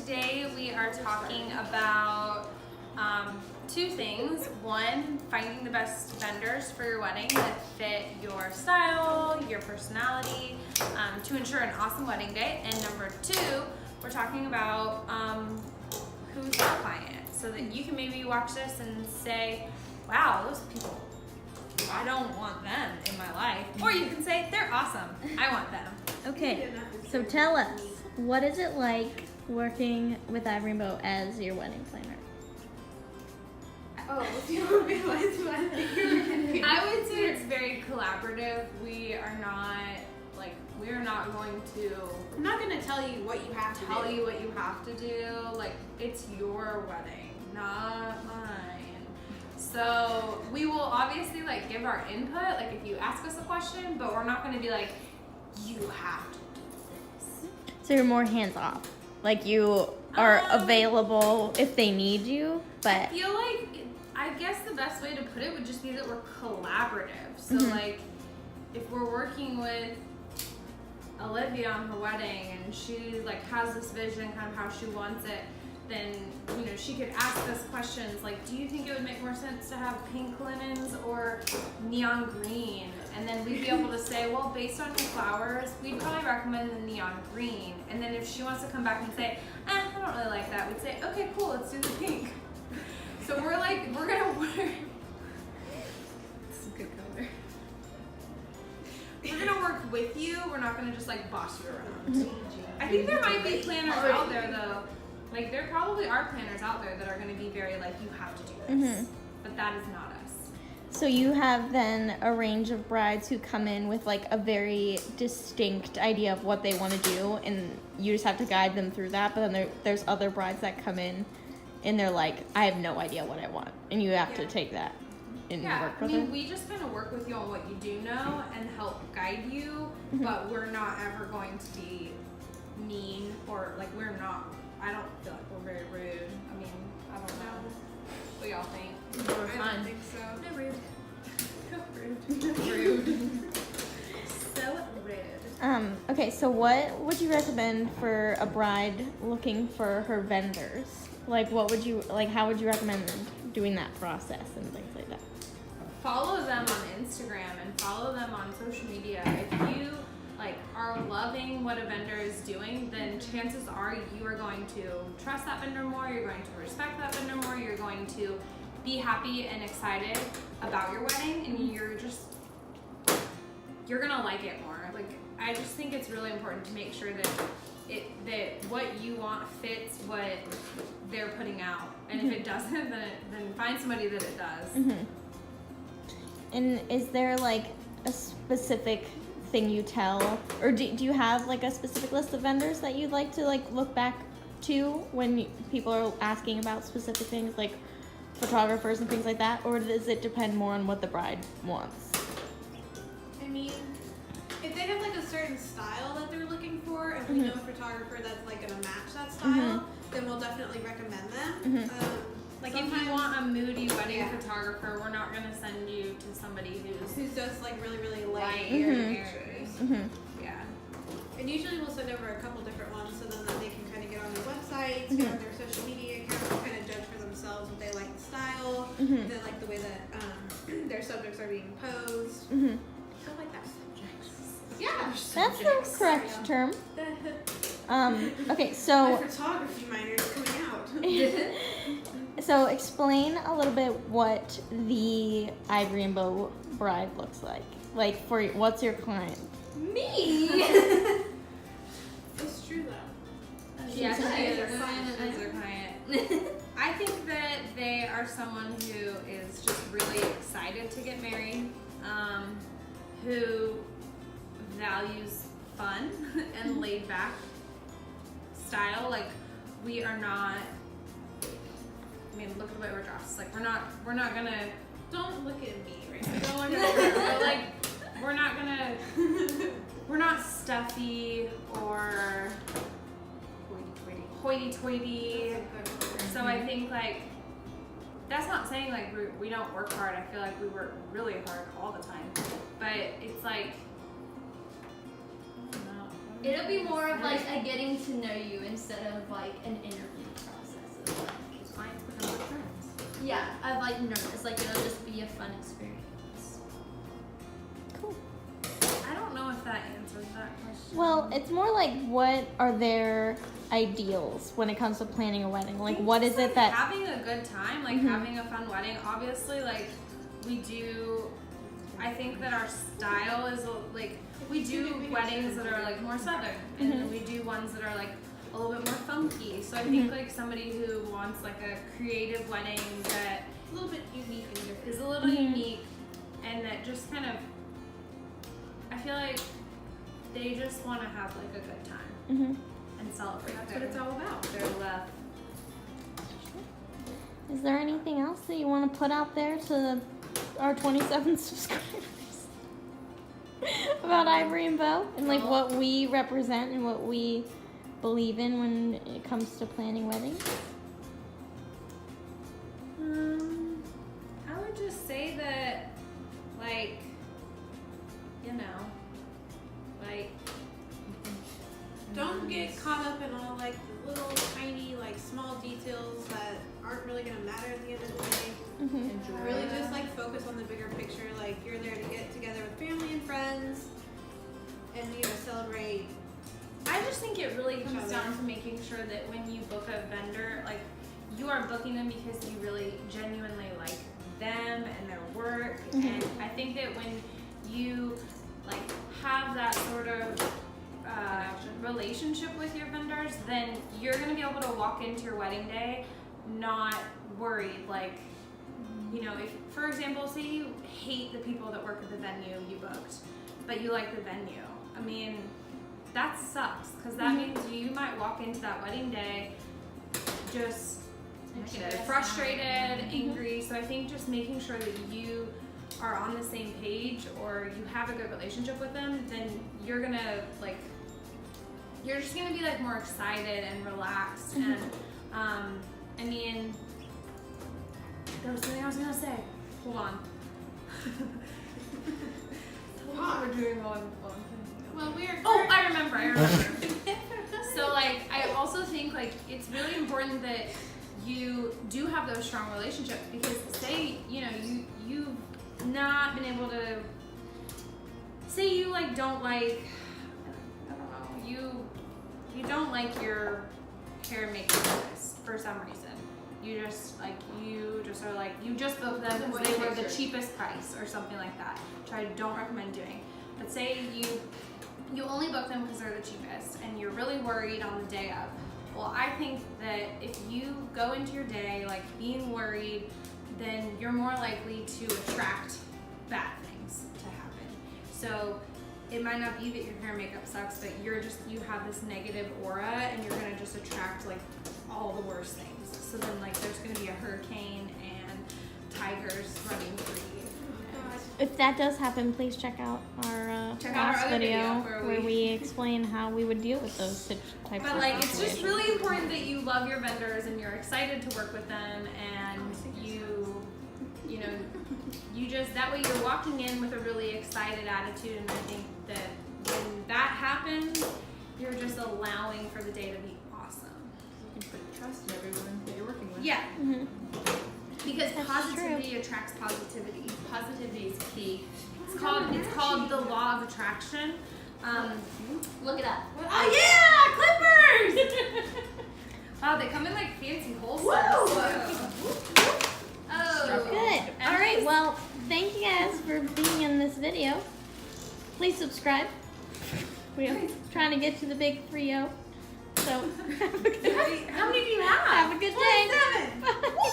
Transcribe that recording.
today we are talking about two things. One, finding the best vendors for your wedding that fit your style, your personality, to ensure an awesome wedding day. And number two, we're talking about who's your client, so that you can maybe watch this and say, wow, those people, I don't want them in my life. Or you can say, they're awesome, I want them. Okay, so tell us, what is it like working with Ivory Beau as your wedding planner? Oh, do you realize what I think you were confused? I would say it's very collaborative. We are not going to I'm not going to tell you what you have to tell do. you what you have to do. Like, it's your wedding, not mine. So we will obviously like give our input, like if you ask us a question, but we're not going to be like, you have to do this. So you're more hands off. Like you are available if they need you, but I feel like, I guess the best way to put it would just be that we're collaborative. So like, if we're working with Olivia on her wedding and she like has this vision, kind of how she wants it, then she could ask us questions like, do you think it would make more sense to have pink linens or neon green? And then we'd be able to say, well, based on your flowers, we'd probably recommend the neon green. And then if she wants to come back and say, I don't really like that, we'd say, okay, cool, let's do the pink. So we're gonna work. This is a good color. We're gonna work with you. We're not gonna just like boss you around. I think there might be planners out there though. Like there probably are planners out there that are gonna be very like, you have to do this. But that is not us. so you have then a range of brides who come in with like a very distinct idea of what they want to do, and you just have to guide them through that. But then there's other brides that come in and they're like, I have no idea what I want, and you have to take that and work with them. We just kind of work with you on what you do know and help guide you, but we're not ever going to be mean or like I don't feel like we're very rude. I mean, I don't know what y'all think. We're I fun. don't think so. No rude. No rude. Rude. So rude. Okay, so what would you recommend for a bride looking for her vendors? Like, how would you recommend them doing that process and things like that? Follow them on Instagram and follow them on social media. If you are loving what a vendor is doing, then chances are you are going to trust that vendor more, you're going to respect that vendor more, you're going to be happy and excited about your wedding, and you're gonna like it more. Like, I just think it's really important to make sure that what you want fits what they're putting out, and if it doesn't, then find somebody that it does. And is there like a specific thing you tell, or do you have like a specific list of vendors that you'd like to like look back to when people are asking about specific things like photographers and things like that, or does it depend more on what the bride wants? I mean, if they have like a certain style that they're looking for, and we know a photographer that's like gonna match that style, then we'll definitely recommend them. Like if you want a moody wedding photographer, we're not gonna send you to somebody who's just like really, really light pictures. Yeah. And usually we'll send over a couple different ones so then that they can kind of get on their websites, get on their social media accounts, kind of judge for themselves if they like the style, if they like the way that their subjects are being posed. Stuff like that. Subjects. Yeah. That's the correct term. Okay, so My photography minor is coming out. So explain a little bit what the Ivory and Beau bride looks like. Like, what's your client? Me. It's true though. Yeah, she is our our client. I think that they are someone who is just really excited to get married, who values fun and laid back style. Like, we are not. I mean, look at the way we're dressed. Like, we're not gonna. Don't look at me right now. Don't look at her. But like, we're not gonna. We're not stuffy or hoity-toity. So I think like that's not saying like we don't work hard. I feel like we work really hard all the time. But it's like, I don't know. It'll be more of like a getting to know you instead of like an interview process. Of like, Clients become good friends. yeah, of like nervous. Like it'll just be a fun experience. Cool. I don't know if that answers that question. Well, it's more like what are their ideals when it comes to planning a wedding? Like, what is it that? Having a good time, like having a fun wedding. Obviously, like we do. I think that our style is like we do weddings that are like more southern, and then we do ones that are like a little bit more funky. So I think like somebody who wants like a creative wedding that A little bit unique and different. is a little unique, and that just kind of, I feel like they just want to have like a good time and celebrate. That's what it's all about. Their love. Is there anything else that you want to put out there to our 27 subscribers about Ivory and Beau and like what we represent and what we believe in when it comes to planning weddings? I would just say that, like, you know, like, Don't get caught up in all like the little tiny like small details that aren't really gonna matter at the end of the day. Really just like focus on the bigger picture. Like you're there to get together with family and friends and celebrate. I just think it really comes down to making sure that when you book a vendor, like, you are booking them because you really genuinely like them and their work. And I think that when you like have that sort of relationship with your vendors, then you're gonna be able to walk into your wedding day not worried. Like, if, for example, say you hate the people that work at the venue you booked, but you like the venue. I mean, that sucks, because that means you might walk into that wedding day just frustrated, angry. So I think just making sure that you are on the same page or you have a good relationship with them, then you're gonna you're just gonna be like more excited and relaxed. And I mean, there was something I was gonna say. Hold on. Tell me what we're doing while I'm thinking. Well, we are. Oh, I remember. So like, I also think like it's really important that you do have those strong relationships, because say you've not been able to, say you like don't like, I don't know, you don't like your hair and makeup artist for some reason. You just are like, you just booked them because they were the cheapest price or something like that, which I don't recommend doing. But say you only book them because they're the cheapest and you're really worried on the day of. Well, I think that if you go into your day like being worried, then you're more likely to attract bad things to happen. So it might not be that your hair and makeup sucks, but you have this negative aura and you're gonna just attract like all the worst things. So then like there's gonna be a hurricane and tigers running through you. If that does happen, please check out our last other video where we explain how we would deal with those types But of like, it's just situations. really important that you love your vendors and you're excited to work with them, and you just, that way you're walking in with a really excited attitude. And I think that when that happens, you're just allowing for the day to be awesome. You can put trust in everyone that you're working with. Yeah. Because That's positivity attracts positivity. Positivity is key. It's called the law of attraction. Look it up. Oh yeah, Clippers! Wow, they come in like fancy holsters. Oh, Good. All right. Well, thank you guys for being in this video. Please subscribe. We're trying to get to the big 3-0. So How many do you have? have a good day.